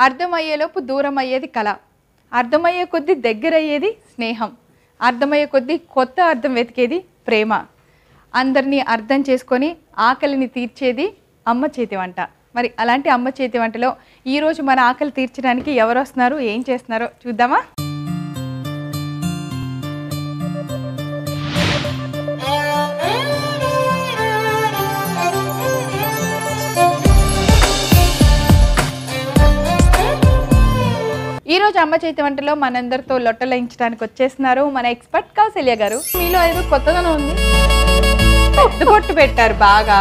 అర్థమయ్యేలోపు దూరం అయ్యేది కళ, అర్థమయ్యే కొద్దీ దగ్గరయ్యేది స్నేహం, అర్థమయ్యే కొద్దీ కొత్త అర్థం వెతికేది ప్రేమ, అందరినీ అర్థం చేసుకొని ఆకలిని తీర్చేది అమ్మ చేతి వంట. మరి అలాంటి అమ్మ చేతి వంటలో ఈరోజు మన ఆకలి తీర్చడానికి ఎవరు వస్తున్నారు, ఏం చేస్తున్నారో చూద్దామా? ఈరోజు అమ్మ చేతి వంటలో మనందరితో లొట్టలేయించడానికి వచ్చేస్తున్నారు మన ఎక్స్పర్ట్ కౌసల్య గారు. మీలో ఏదో కొత్తదనం ఉంది, పెద్ద పొట్టు పెట్టారు బాగా.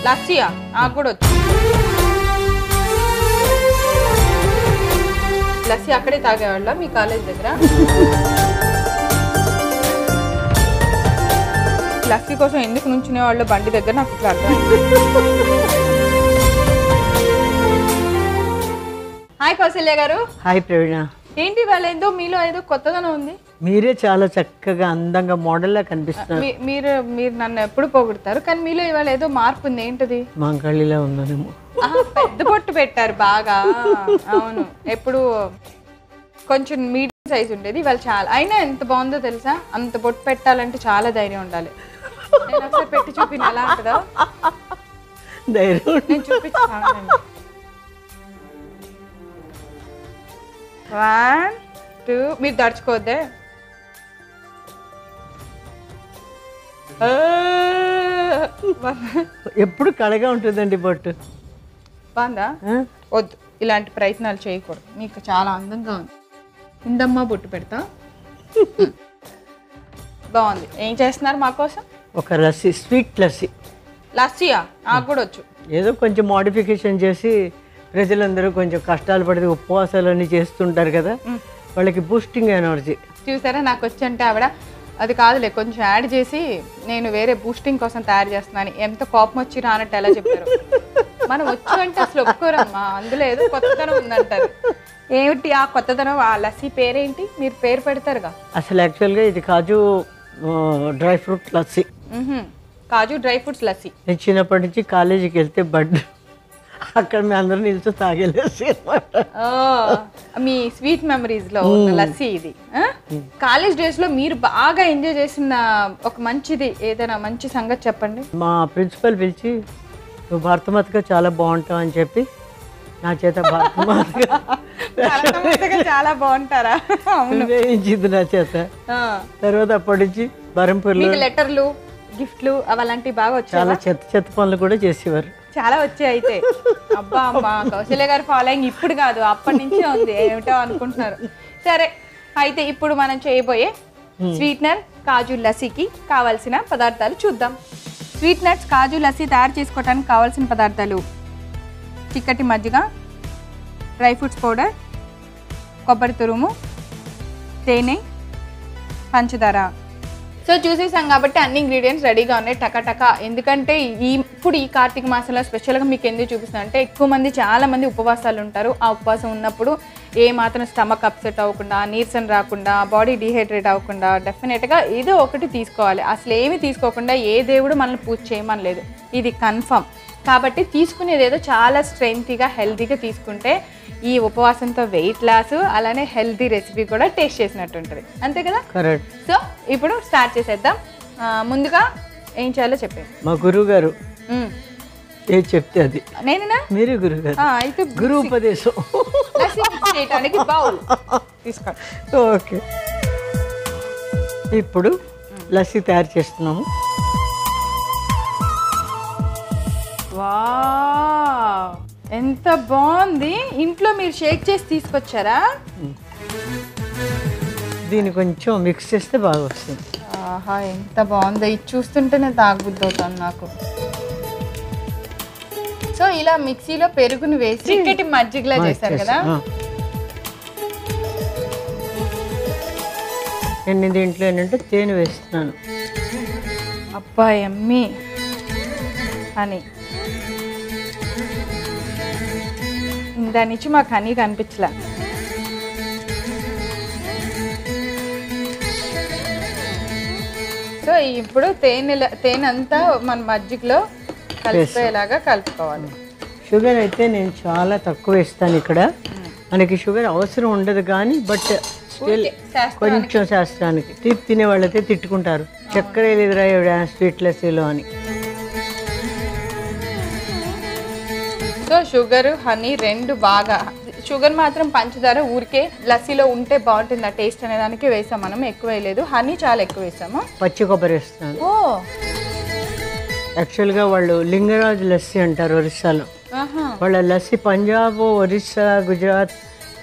లస్సీయా? నాకు కూడా వచ్చు. లస్సీ అక్కడే తాగేవాళ్ళ మీ కాలేజ్ దగ్గర? లస్సీ కోసం ఎందుకు నుంచునే వాళ్ళు బండి దగ్గర నాకు ఇప్పుడు అర్థమైంది. హాయ్ కౌసల్య గారు. హాయ్ ప్రవీణ. ఏంటి వాళ్ళ ఏదో మీలో ఏదో కొత్తదనం ఉంది. మీరే చాలా చక్కగా అందంగా మోడల్లా కనిపిస్తున్నారు. మీరు మీరు నన్ను ఎప్పుడు పోగొడతారు, కానీ మీలో ఇవాళ ఏదో మార్పు ఉంది. ఏంటది? మాంకళిలా ఉన్నానేమో. పెద్ద పొట్టు పెట్టారు బాగా. అవును, ఎప్పుడు కొంచెం మీడియం సైజ్ ఉండేది, ఇవాళ చాలా. అయినా ఎంత బాగుందో తెలుసా? అంత పొట్టు పెట్టాలంటే చాలా ధైర్యం ఉండాలి. నేను ఒకసారి పెట్టి చూపిన ఎలా ఉంటుందో. ధైర్యం నేను చూపించాను. 1 2 మీరు దడుచుకోవద్దే. ఎప్పుడు కళగా ఉంటుందండి బొట్టు. బాగుందా? వద్దు, ఇలాంటి ప్రయత్నాలు చేయకూడదు. మీకు చాలా అందంగా ఉంది. ఉండమ్మా, బొట్టు పెడతా. బాగుంది. ఏం చేస్తున్నారు మా కోసం? ఒక లస్సీ, స్వీట్ లస్సీ. లస్సీయా? నాకు కూడా వచ్చు. ఏదో కొంచెం మోడిఫికేషన్ చేసి ప్రజలందరూ కొంచెం కష్టాలు పడితే ఉపవాసాలన్నీ చేస్తుంటారు కదా, వాళ్ళకి బూస్టింగ్ ఎనర్జీ. చూసారా, నాకు వచ్చి అంటే ఆవిడ అది కాదులే కొంచెం యాడ్ చేసి నేను వేరే బూస్టింగ్ కోసం తయారు చేస్తున్నాను. ఎంత కోపం వచ్చి రానట్టు ఎలా చెప్పారు. మనం వచ్చు అంటే అసలు ఒప్పుకోరమ్మా, అందులో ఏదో కొత్తదనం ఉందంటారు. ఏమిటి ఆ కొత్తదనం? ఆ లస్సీ పేరేంటి? మీరు పేరు పెడతారుగా. అసలు యాక్చువల్గా ఇది కాజు డ్రై ఫ్రూట్ లస్సీ. కాజు డ్రై ఫ్రూట్స్ లస్సీ. నేను చిన్నప్పటి నుంచి కాలేజీకి వెళ్తే అక్కడ మీ అందరూ నిలిచి తాగేలేసి మీ స్వీట్ మెమరీస్ లో లస్సీ ఇది. కాలేజ్ డేస్ లో మీరు బాగా ఎంజాయ్ చేసిన ఒక మంచిది ఏదైనా మంచి సంగతి చెప్పండి. మా ప్రిన్సిపల్ పిలిచి నువ్వు భారతమాతగా చాలా బాగుంటావు అని చెప్పి నా చేత భారతమాతగా చాలా బాగుంటారా వేయించింది నా చేత. తర్వాత అప్పటి నుంచి బరంపూర్లో లెటర్లు, గిఫ్ట్లు అవలాంటివి బాగా వచ్చాయి. చాలా చెత్త చెత్త పనులు కూడా చేసేవారు. చాలా వచ్చాయి అయితే. అబ్బా అమ్మా, కౌశల్య గారి ఫాలోయింగ్ ఇప్పుడు కాదు అప్పటి నుంచే ఉంది. ఏమిటో అనుకుంటున్నారు. సరే, అయితే ఇప్పుడు మనం చేయబోయే స్వీట్నర్ కాజు లస్సీకి కావాల్సిన పదార్థాలు చూద్దాం. స్వీట్నట్స్ కాజు లస్సీ తయారు చేసుకోవడానికి కావాల్సిన పదార్థాలు: చిక్కటి మజ్జిగ, డ్రై ఫ్రూట్స్ పౌడర్, కొబ్బరి తురుము, తేనె, పంచదార. సో చూసేసాం కాబట్టి అన్ని ఇంగ్రీడియంట్స్ రెడీగా ఉన్నాయి టకాటకా. ఎందుకంటే ఇప్పుడు ఈ కార్తీక మాసంలో స్పెషల్గా మీకు ఎందుకు చూపిస్తాను అంటే, ఎక్కువ మంది చాలా మంది ఉపవాసాలు ఉంటారు. ఆ ఉపవాసం ఉన్నప్పుడు ఏ మాత్రం స్టమక్ అప్సెట్ అవ్వకుండా, నీరసం రాకుండా, బాడీ డీహైడ్రేట్ అవ్వకుండా డెఫినెట్గా ఏదో ఒకటి తీసుకోవాలి. అసలు ఏమి తీసుకోకుండా ఏ దేవుడు మనల్ని పూజ చేయమనలేదు, ఇది కన్ఫర్మ్. కాబట్టి తీసుకునేది ఏదో చాలా స్ట్రెంగ్త్గా హెల్తీగా తీసుకుంటే ఈ ఉపవాసంతో వెయిట్ లాస్, అలానే హెల్తీ రెసిపీ కూడా టేస్ట్ చేసినట్టు ఉంటుంది. అంతే కదా? కరెక్ట్. సో ఇప్పుడు స్టార్ట్ చేసేద్దాం. ముందుగా ఏం చేయాలో చెప్పండి. మా గురువు గారు ఏది చెప్తే అది. నేనేనా? మీరే గురువు గారు. అయితే గురువు ఉపదేశం చేయడానికి బౌల్ తీసుకోండి. ఓకే, ఇప్పుడు లస్సీ తయారు చేస్తున్నాము. వావ్, ఎంత బాగుంది. ఇంట్లో మీరు షేక్ చేసి తీసుకొచ్చారా? దీన్ని కొంచెం మిక్స్ చేస్తే బాగా వస్తుంది. ఆహా, ఎంత బాగుందో. ఇది చూస్తుంటేనే తాగబుద్ధి అవుతాను నాకు. సో ఇలా మిక్సీలో పెరుగుని వేసి చిక్కటి మజ్జిగలా చేశారు కదా. నేను దీంట్లో ఏంటంటే తేనె వేస్తున్నాను. అబ్బా యమ్మీ అని దాని నుంచి మాకు హనీ కనిపించలే. సో ఇప్పుడు తేనె అంతా మన మజ్జిగలో కలిసిపోయేలాగా కలుపుకోవాలి. షుగర్ అయితే నేను చాలా తక్కువ వేస్తాను. ఇక్కడ మనకి షుగర్ అవసరం ఉండదు కానీ బట్ స్టిల్ కొంచెం శాస్త్రానికి. తీపి తినే వాళ్ళైతే తిట్టుకుంటారు, చక్కెర లేదురా స్వీట్ లస్సీలో అని. సో షుగర్ హనీ రెండు బాగా, షుగర్ మాత్రం పంచదార ఊరికే లస్సీలో ఉంటే బాగుంటుంది ఆ టేస్ట్ అనే దానికి వేసాం మనం, ఎక్కువ వేయలేదు. హనీ చాలా ఎక్కువ వేసాము. పచ్చి కొబ్బరి వేస్తాను. ఓ యాక్చువల్గా వాళ్ళు లింగరాజ్ లస్సీ అంటారు ఒరిస్సాలో. వాళ్ళ లస్సీ పంజాబ్, ఒరిస్సా, గుజరాత్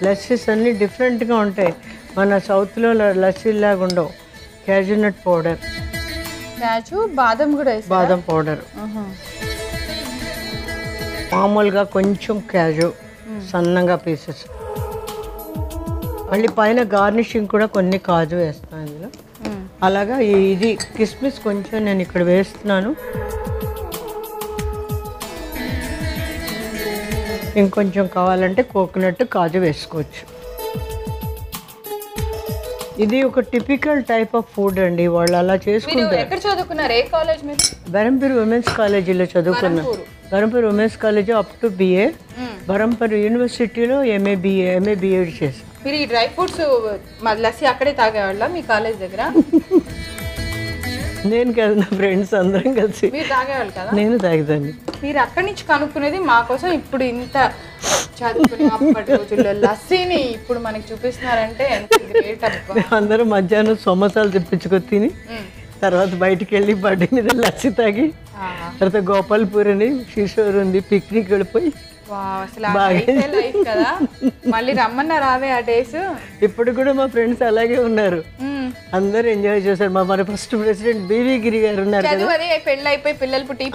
లస్సీస్ అన్నీ డిఫరెంట్గా ఉంటాయి. మన సౌత్లో లస్సీ లాగా ఉండవు. క్యాజునట్ పౌడర్, కాజు బాదం కూడా వేసారా? బాదం పౌడర్, మామూలుగా కొంచెం క్యాజు సన్నగా పీసెస్. మళ్ళీ పైన గార్నిషింగ్ కూడా కొన్ని కాజు వేస్తాను ఇందులో. అలాగా ఇది కిస్మిస్ కొంచెం నేను ఇక్కడ వేస్తున్నాను. ఇంకొంచెం కావాలంటే కోకోనట్, కాజు వేసుకోవచ్చు. ఇది ఒక టిపికల్ టైప్ ఆఫ్ ఫుడ్ అండి. వాళ్ళు అలా చేసుకుంటారు. ఎక్కడ చదువుకున్నారు? ఏ కాలేజ్ మీరు? బరంపూర్ ఉమెన్స్ కాలేజీలో చదువుకున్నాను. Berhampur women's college up to BA. Berhampur యూనివర్సిటీలో ఎంఏ బిఎడ్ చేశాను. మీరు ఈ డ్రై ఫ్రూట్స్ లస్సీ అక్కడే తాగేవాళ్ళ మీ కాలేజ్ దగ్గర? నేను కదా, నా ఫ్రెండ్స్ అందరం కలిసి. మీరు తాగేవాళ్ళు కదా? నేను తాగుతాను. మీరు అక్కడి నుంచి కనుక్కునేది మా కోసం. ఇప్పుడు ఇంత చదువుకునే అప్పటి రోజుల్లో లస్సీని ఇప్పుడు మనకి చూపిస్తున్నారంటే ఎంత గ్రేట్ అబ్బా. అందరం మధ్యాహ్నం సమోసాలు తెప్పించుకొని తిని తర్వాత బయటికి వెళ్ళి బడ్డీ మీద లస్సీ తాగి తర్వాత గోపాల్పూర్ అని కిషోర్ ఉంది పిక్నిక్ వెళ్ళిపోయి కదా. మళ్ళీ రమ్మన్నా రావే ఆ డేస్. ఇప్పుడు కూడా మా ఫ్రెండ్స్ అలాగే ఉన్నారు, అందరూ ఎంజాయ్ చేశారు. మన ఫస్ట్ ప్రెసిడెంట్ బీవీ గిరి గారు ఉన్నారు కదా, పెళ్ళి అయిపోయి పిల్లలు పుట్టి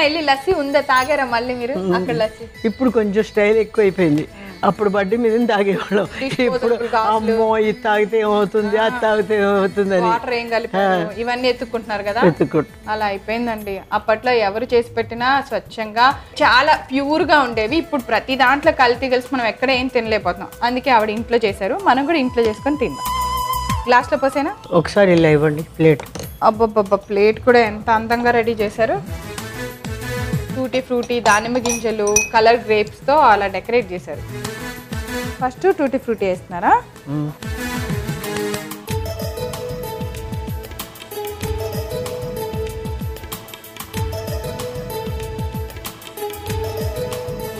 వెళ్ళి లస్సీ ఉందా తాగారా మళ్ళీ మీరు అక్కడ లస్సీ? ఇప్పుడు కొంచెం స్టైల్ ఎక్కువ అయిపోయింది. అప్పుడు బడ్డీ మీద తాగేవాళ్ళం. ఇప్పుడు అమ్మో ఇది తాగితే ఏమవుతుంది, అది తాగితే ఏమవుతుంది అని వాటర్ ఏం కలిపారు ఇవన్నీ ఎత్తుకుంటున్నారు కదా. అలా అయిపోయిందండి. అప్పట్లో ఎవరు చేసి పెట్టినా స్వచ్ఛంగా చాలా ప్యూర్ గా ఉండేవి. ఇప్పుడు ప్రతి దాంట్లో కల్తీ కలిసి మనం ఎక్కడ ఏం తినలేకపోతున్నాం. అందుకే ఆవిడ ఇంట్లో చేశారు, మనం కూడా ఇంట్లో చేసుకొని తిందాం. గ్లాస్ లో పోసేనా? ఒకసారి ఇలా ఇవ్వండి ప్లేట్. అబ్బబ్బబ్బ, ప్లేట్ కూడా ఎంత అందంగా రెడీ చేశారు. టూటీ ఫ్రూటీ, దానిమ్మ గింజలు, కలర్ గ్రేప్స్ తో అలా డెకరేట్ చేశారు. ఫస్ట్ టూటీ ఫ్రూటీ వేస్తున్నారా?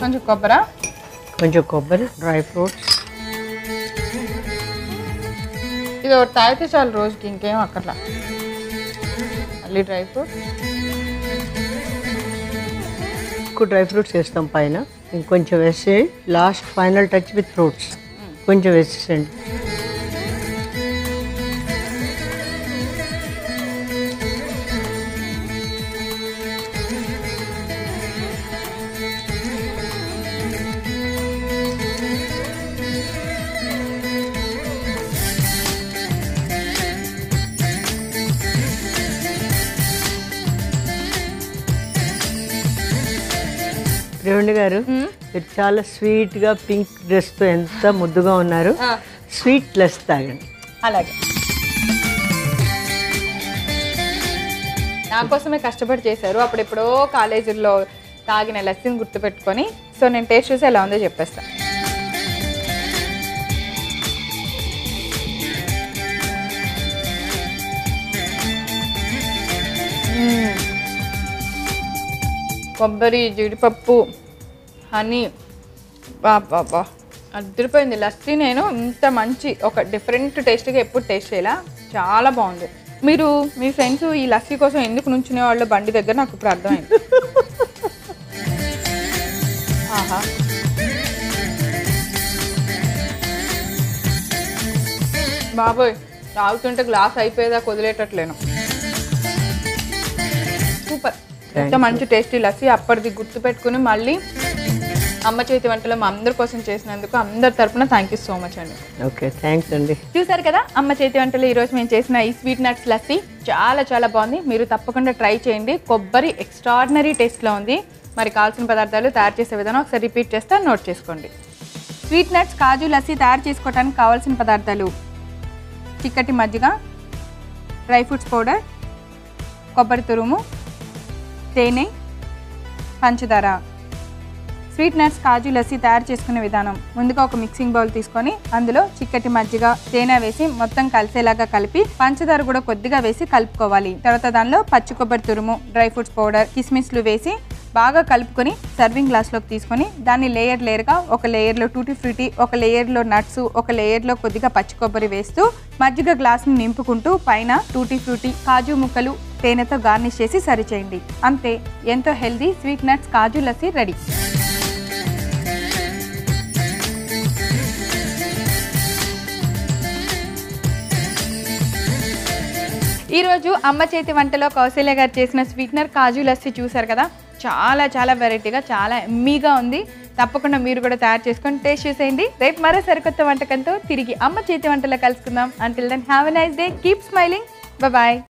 కొంచెం కొబ్బరి, కొంచెం కొబ్బరి, డ్రై ఫ్రూట్స్. ఇది ఒకటి తాగితే చాలు రోజుకి, ఇంకేం అక్కర్లా. మళ్ళీ డ్రై ఫ్రూట్స్, ఎక్కువ డ్రై ఫ్రూట్స్ వేస్తాం పైన. ఇంకొంచెం వేసి last final touch with fruits కొంచెం వేసేసండి. రేవండి గారు, మీరు చాలా స్వీట్ గా పింక్ డ్రెస్ తో ఎంత ముద్దుగా ఉన్నారు. స్వీట్ లెస్ తాగండి. అలాగే నా కోసమే కష్టపడి చేశారు. అప్పుడెప్పుడో కాలేజీల్లో తాగిన లస్సీని గుర్తుపెట్టుకొని. సో నేను టేస్ట్ చూసి ఎలా ఉందో చెప్పేస్తాను. కొబ్బరి, జీడిపప్పు, హనీ, బాబా అదిరిపోయింది లస్సీ. నేను ఇంత మంచి ఒక డిఫరెంట్ టేస్ట్గా ఎప్పుడు టేస్ట్ చేయాల, చాలా బాగుంది. మీరు మీ ఫ్రెండ్స్ ఈ లస్సీ కోసం ఎందుకు నుంచునే వాళ్ళు బండి దగ్గర నాకు ఇప్పుడు అర్థమైంది. ఆహా, బాబోయ్ తాగుతుంటే గ్లాస్ అయిపోయేదాకా వదిలేటట్లేను. సూపర్, ఎంత మంచి టేస్టీ లస్సీ. అప్పటిది గుర్తు పెట్టుకుని మళ్ళీ అమ్మ చేతి వంటలు మా అందరి కోసం చేసినందుకు అందరి తరపున థ్యాంక్ యూ సో మచ్ అండి. ఓకే, థ్యాంక్స్ అండి. చూసారు కదా అమ్మ చేతి వంటలు ఈరోజు మేము చేసిన ఈ స్వీట్ నట్స్ లస్సీ చాలా చాలా బాగుంది. మీరు తప్పకుండా ట్రై చేయండి. కొబ్బరి ఎక్స్ట్రాడినరీ టేస్ట్లో ఉంది. మరి కావాల్సిన పదార్థాలు తయారు చేసే విధానం ఒకసారి రిపీట్ చేస్తే నోట్ చేసుకోండి. స్వీట్ నట్స్ కాజు లస్సీ తయారు చేసుకోవడానికి కావాల్సిన పదార్థాలు: చిక్కటి మజ్జిగ, డ్రై ఫ్రూట్స్ పౌడర్, కొబ్బరి తురుము, తేనె, పంచదార. స్వీట్ నట్స్ కాజు లస్సీ తయారు చేసుకునే విధానం. ముందుగా ఒక మిక్సింగ్ బౌల్ తీసుకొని అందులో చిక్కటి మజ్జిగ, తేనె వేసి మొత్తం కలిసేలాగా కలిపి పంచదార కూడా కొద్దిగా వేసి కలుపుకోవాలి. తర్వాత దానిలో పచ్చి కొబ్బరి తురుము, డ్రై ఫ్రూట్స్ పౌడర్, కిస్మిస్లు వేసి బాగా కలుపుకొని సర్వింగ్ గ్లాస్లోకి తీసుకొని దాన్ని లేయర్గా ఒక లేయర్లో టూటీ ఫ్రూటీ, ఒక లేయర్లో నట్స్, ఒక లేయర్లో కొద్దిగా పచ్చి కొబ్బరి వేస్తూ మజ్జిగ గ్లాస్ని నింపుకుంటూ పైన టూటీ ఫ్రూటీ, కాజు ముక్కలు, తేనెతో గార్నిష్ చేసి సర్వ్ చేయండి. అంతే, ఎంతో హెల్దీ స్వీట్ నట్స్ కాజు లస్సీ రెడీ. ఈరోజు అమ్మ చేతి వంటలో కౌశల్య గారు చేసిన స్వీట్నర్ కాజు లస్సీ చూసారు కదా, చాలా చాలా వెరైటీగా, చాలా ఎమ్మీగా ఉంది. తప్పకుండా మీరు కూడా తయారు చేసుకొని టేస్ట్ చేసేయండి. రేపు మరో సరికొత్త వంటకంతో తిరిగి అమ్మ చేతి వంటలో కలుసుకుందాం. Until then have a nice day, keep smiling, bye.